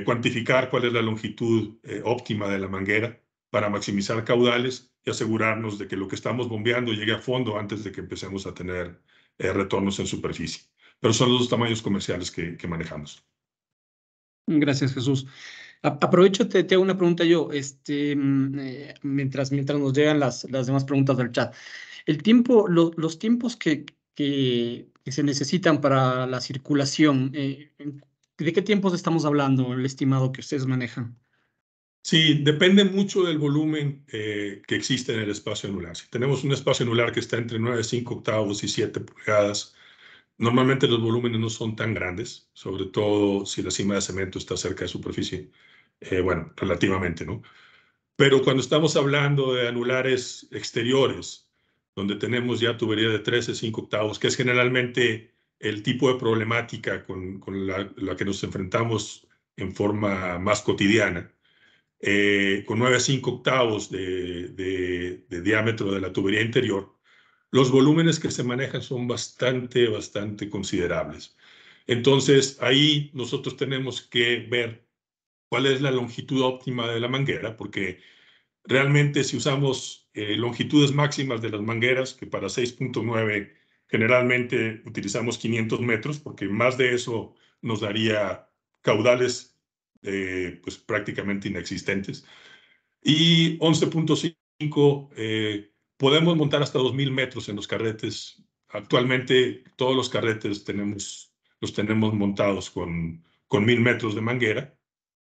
cuantificar cuál es la longitud óptima de la manguera para maximizar caudales y asegurarnos de que lo que estamos bombeando llegue a fondo antes de que empecemos a tener retornos en superficie. Pero son los dos tamaños comerciales que manejamos. Gracias, Jesús. Aprovecho, te hago una pregunta yo, mientras nos llegan las demás preguntas del chat. El tiempo, los tiempos que se necesitan para la circulación, ¿de qué tiempos estamos hablando, el estimado que ustedes manejan? Sí, depende mucho del volumen que existe en el espacio anular. Si tenemos un espacio anular que está entre 9,5 octavos y 7 pulgadas, normalmente los volúmenes no son tan grandes, sobre todo si la cima de cemento está cerca de superficie. Bueno, relativamente, ¿no? Pero cuando estamos hablando de anulares exteriores, donde tenemos ya tubería de 13, 5 octavos, que es generalmente el tipo de problemática con la que nos enfrentamos en forma más cotidiana, con 9 a 5 octavos de diámetro de la tubería interior, los volúmenes que se manejan son bastante considerables. Entonces, ahí nosotros tenemos que ver cuál es la longitud óptima de la manguera, porque realmente si usamos longitudes máximas de las mangueras, que para 6.9 generalmente utilizamos 500 metros, porque más de eso nos daría caudales pues prácticamente inexistentes. Y 11.5 podemos montar hasta 2000 metros en los carretes. Actualmente todos los carretes los tenemos montados con 1000 metros de manguera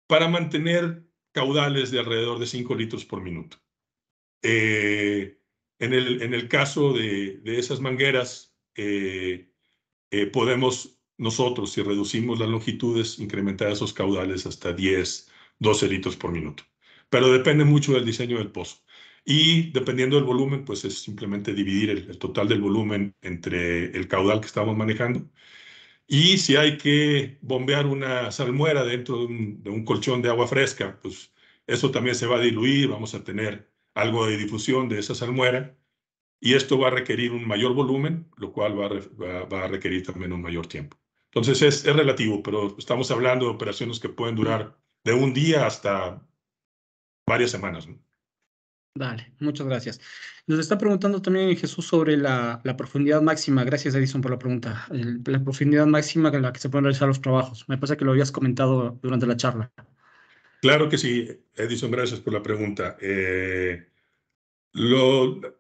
para mantener caudales de alrededor de 5 litros por minuto. En el caso de esas mangueras, podemos nosotros, si reducimos las longitudes, incrementar esos caudales hasta 10, 12 litros por minuto. Pero depende mucho del diseño del pozo. Y dependiendo del volumen, pues es simplemente dividir el total del volumen entre el caudal que estamos manejando. Y si hay que bombear una salmuera dentro de un colchón de agua fresca, pues eso también se va a diluir, vamos a tener algo de difusión de esa salmuera y esto va a requerir un mayor volumen, lo cual va a requerir también un mayor tiempo. Entonces es relativo, pero estamos hablando de operaciones que pueden durar de un día hasta varias semanas, ¿no? Dale, muchas gracias. Nos está preguntando también Jesús sobre la profundidad máxima. Gracias, Edison, por la pregunta. La profundidad máxima en la que se pueden realizar los trabajos. Me parece que lo habías comentado durante la charla. Claro que sí, Edison, gracias por la pregunta.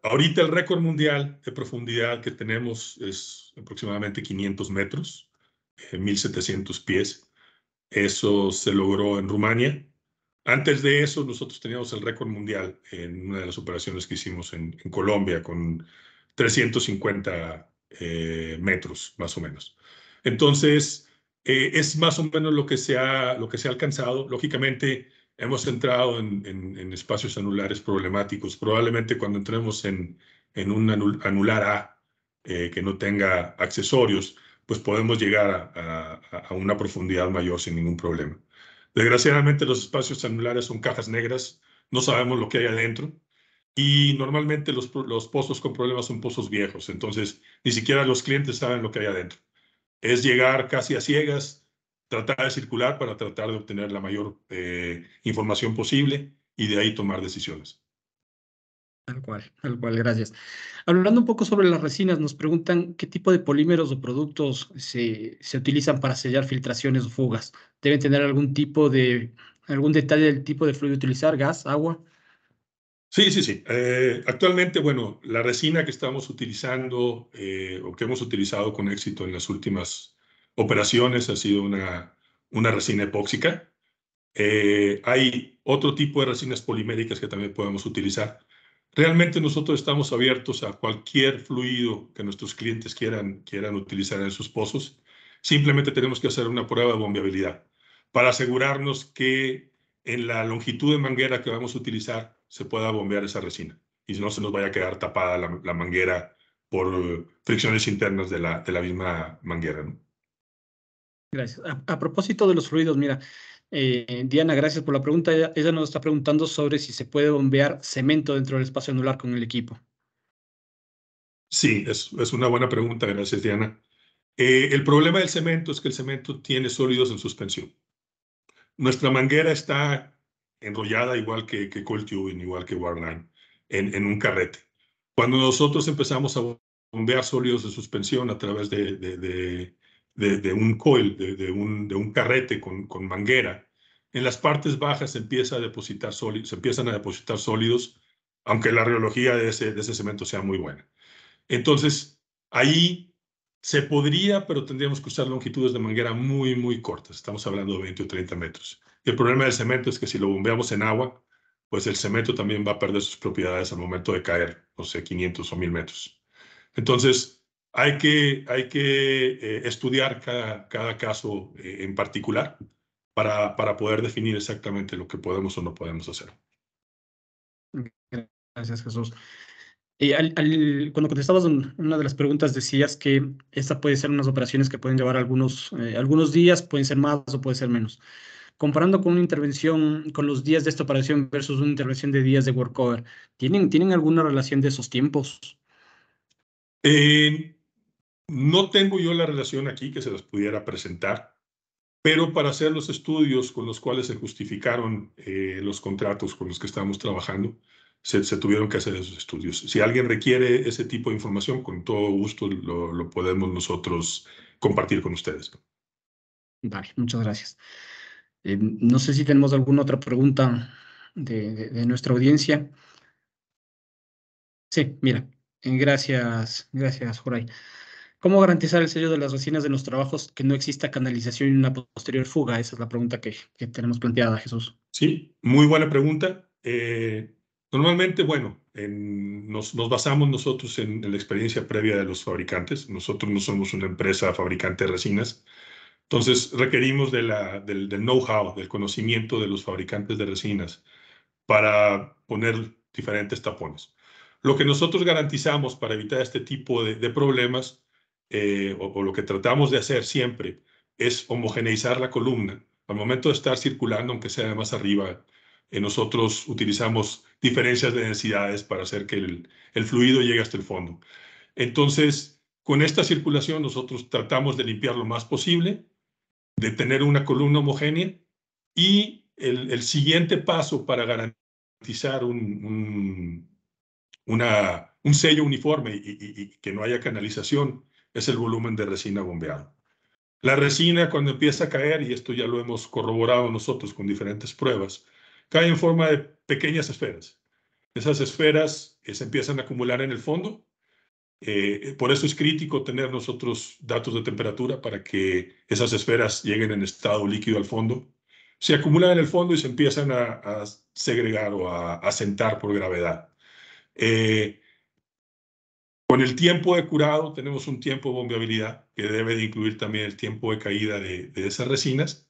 Ahorita el récord mundial de profundidad que tenemos es aproximadamente 500 metros, 1700 pies. Eso se logró en Rumania. Antes de eso, nosotros teníamos el récord mundial en una de las operaciones que hicimos en Colombia con 350 metros, más o menos. Entonces, es más o menos lo que se ha alcanzado. Lógicamente, hemos entrado en espacios anulares problemáticos. Probablemente cuando entremos en un anular A que no tenga accesorios, pues podemos llegar a una profundidad mayor sin ningún problema. Desgraciadamente los espacios anulares son cajas negras, no sabemos lo que hay adentro y normalmente los pozos con problemas son pozos viejos, entonces ni siquiera los clientes saben lo que hay adentro. Es llegar casi a ciegas, tratar de circular para tratar de obtener la mayor información posible y de ahí tomar decisiones. Tal cual, gracias. Hablando un poco sobre las resinas, nos preguntan qué tipo de polímeros o productos se utilizan para sellar filtraciones o fugas. ¿Deben tener algún detalle del tipo de fluido a utilizar, gas, agua? Sí, sí, sí. Actualmente, bueno, la resina que estamos utilizando o que hemos utilizado con éxito en las últimas operaciones ha sido una resina epóxica. Hay otro tipo de resinas poliméricas que también podemos utilizar. Realmente nosotros estamos abiertos a cualquier fluido que nuestros clientes quieran utilizar en sus pozos. Simplemente tenemos que hacer una prueba de bombeabilidad para asegurarnos que en la longitud de manguera que vamos a utilizar se pueda bombear esa resina y no se nos vaya a quedar tapada la manguera por fricciones internas de la misma manguera, ¿no? Gracias. A propósito de los fluidos, mira, Diana, gracias por la pregunta. Ella nos está preguntando sobre si se puede bombear cemento dentro del espacio anular con el equipo. Sí, es una buena pregunta, gracias Diana. El problema del cemento es que el cemento tiene sólidos en suspensión. Nuestra manguera está enrollada igual que coil tubing, igual que wireline, en un carrete. Cuando nosotros empezamos a bombear sólidos de suspensión a través de un coil, de un carrete con manguera, en las partes bajas se empiezan a depositar sólidos, aunque la rheología de ese cemento sea muy buena. Entonces, ahí se podría, pero tendríamos que usar longitudes de manguera muy cortas. Estamos hablando de 20 o 30 metros. Y el problema del cemento es que si lo bombeamos en agua, pues el cemento también va a perder sus propiedades al momento de caer, no sé, 500 o 1000 metros. Entonces, hay que estudiar cada caso en particular para poder definir exactamente lo que podemos o no podemos hacer. Gracias, Jesús. Cuando contestabas una de las preguntas decías que esta puede ser unas operaciones que pueden llevar algunos días, pueden ser más o puede ser menos. Comparando con una intervención, con los días de esta operación versus una intervención de días de workover, ¿tienen alguna relación de esos tiempos? No tengo yo la relación aquí que se las pudiera presentar, pero para hacer los estudios con los cuales se justificaron los contratos con los que estamos trabajando, se tuvieron que hacer esos estudios. Si alguien requiere ese tipo de información, con todo gusto lo podemos nosotros compartir con ustedes. Vale, muchas gracias. No sé si tenemos alguna otra pregunta de nuestra audiencia. Sí, mira, gracias, Joray. ¿Cómo garantizar el sello de las resinas de los trabajos que no exista canalización y una posterior fuga? Esa es la pregunta que tenemos planteada, Jesús. Sí, muy buena pregunta. Normalmente, bueno, nos basamos nosotros en la experiencia previa de los fabricantes. Nosotros no somos una empresa fabricante de resinas. Entonces, requerimos del know-how, del conocimiento de los fabricantes de resinas para poner diferentes tapones. Lo que nosotros garantizamos para evitar este tipo de problemas, o lo que tratamos de hacer siempre, es homogeneizar la columna. Al momento de estar circulando, aunque sea más arriba, nosotros utilizamos diferencias de densidades para hacer que el fluido llegue hasta el fondo. Entonces, con esta circulación nosotros tratamos de limpiar lo más posible, de tener una columna homogénea, y el siguiente paso para garantizar un sello uniforme y que no haya canalización es el volumen de resina bombeado. La resina, cuando empieza a caer, y esto ya lo hemos corroborado nosotros con diferentes pruebas, cae en forma de pequeñas esferas. Esas esferas se empiezan a acumular en el fondo. Por eso es crítico tener nosotros datos de temperatura para que esas esferas lleguen en estado líquido al fondo. Se acumulan en el fondo y se empiezan a segregar o a asentar por gravedad. Con el tiempo de curado tenemos un tiempo de bombeabilidad que debe de incluir también el tiempo de caída de esas resinas.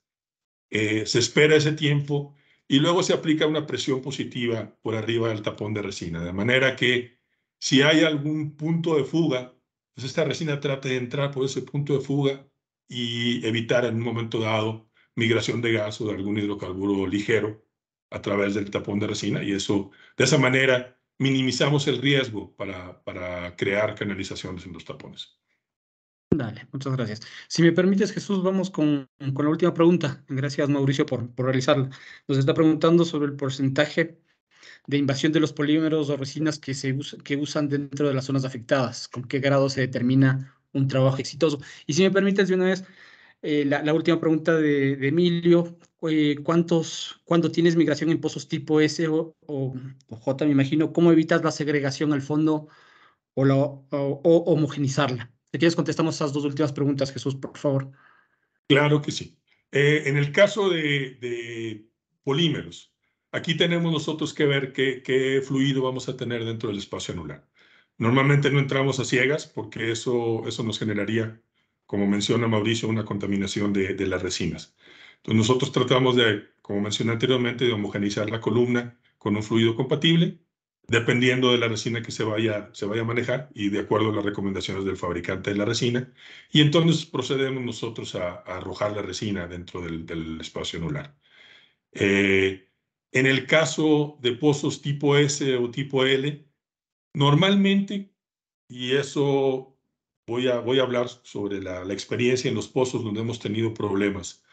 Se espera ese tiempo y luego se aplica una presión positiva por arriba del tapón de resina, de manera que si hay algún punto de fuga, pues esta resina trate de entrar por ese punto de fuga y evitar en un momento dado migración de gas o de algún hidrocarburo ligero a través del tapón de resina, y eso, de esa manera, minimizamos el riesgo para crear canalizaciones en los tapones. Dale, muchas gracias. Si me permites, Jesús, vamos con la última pregunta. Gracias, Mauricio, por realizarla. Nos está preguntando sobre el porcentaje de invasión de los polímeros o resinas que usan dentro de las zonas afectadas. ¿Con qué grado se determina un trabajo exitoso? Y si me permites, de una vez, la última pregunta de Emilio. ¿Cuándo tienes migración en pozos tipo S o J, me imagino? ¿Cómo evitas la segregación al fondo o homogenizarla? Si quieres, contestamos esas dos últimas preguntas, Jesús, por favor. Claro que sí. En el caso de polímeros, aquí tenemos nosotros que ver qué fluido vamos a tener dentro del espacio anular. Normalmente no entramos a ciegas porque eso nos generaría, como menciona Mauricio, una contaminación de las resinas. Entonces nosotros tratamos de, como mencioné anteriormente, de homogeneizar la columna con un fluido compatible, dependiendo de la resina que se vaya a manejar y de acuerdo a las recomendaciones del fabricante de la resina. Y entonces procedemos nosotros a arrojar la resina dentro del espacio anular. En el caso de pozos tipo S o tipo L, normalmente, y eso voy a hablar sobre la experiencia en los pozos donde hemos tenido problemas.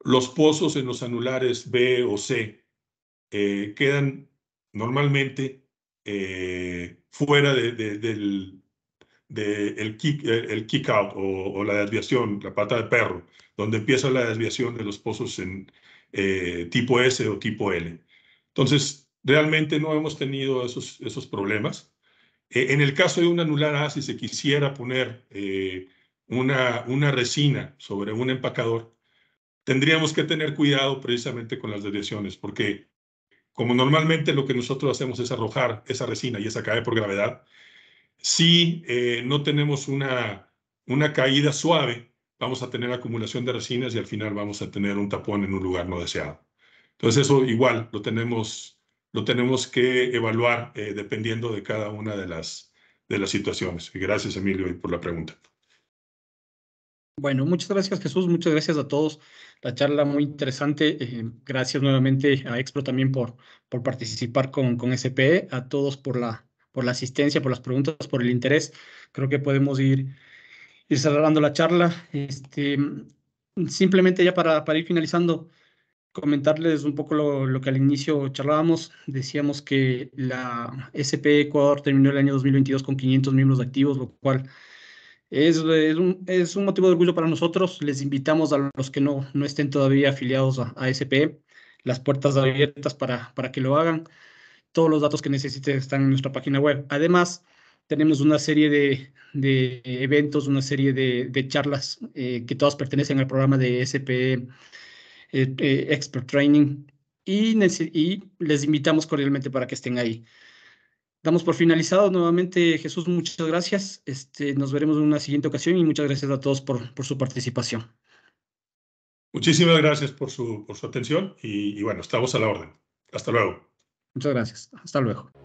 Los pozos en los anulares B o C quedan normalmente fuera el kick out o la desviación, la pata de perro, donde empieza la desviación de los pozos en tipo S o tipo L. Entonces, realmente no hemos tenido esos problemas. En el caso de un anular A, si se quisiera poner una resina sobre un empacador, tendríamos que tener cuidado precisamente con las desviaciones, porque como normalmente lo que nosotros hacemos es arrojar esa resina y esa cae por gravedad, si no tenemos una caída suave, vamos a tener acumulación de resinas y al final vamos a tener un tapón en un lugar no deseado. Entonces eso igual lo tenemos que evaluar dependiendo de cada una de las situaciones. Y gracias, Emilio, por la pregunta. Bueno, muchas gracias, Jesús. Muchas gracias a todos. La charla muy interesante. Gracias nuevamente a Expro también por participar con SPE, a todos por la asistencia, por las preguntas, por el interés. Creo que podemos ir cerrando la charla. Simplemente ya para ir finalizando, comentarles un poco lo que al inicio charlábamos. Decíamos que la SP Ecuador terminó el año 2022 con 500 miembros activos, lo cual es un motivo de orgullo para nosotros. Les invitamos a los que no estén todavía afiliados a SP, las puertas abiertas para que lo hagan. Todos los datos que necesiten están en nuestra página web. Además, tenemos una serie de eventos, una serie de charlas que todas pertenecen al programa de SP Expert Training y les invitamos cordialmente para que estén ahí. Damos por finalizado nuevamente, Jesús, muchas gracias. Nos veremos en una siguiente ocasión y muchas gracias a todos por su participación. Muchísimas gracias por su atención y bueno, estamos a la orden. Hasta luego. Muchas gracias. Hasta luego.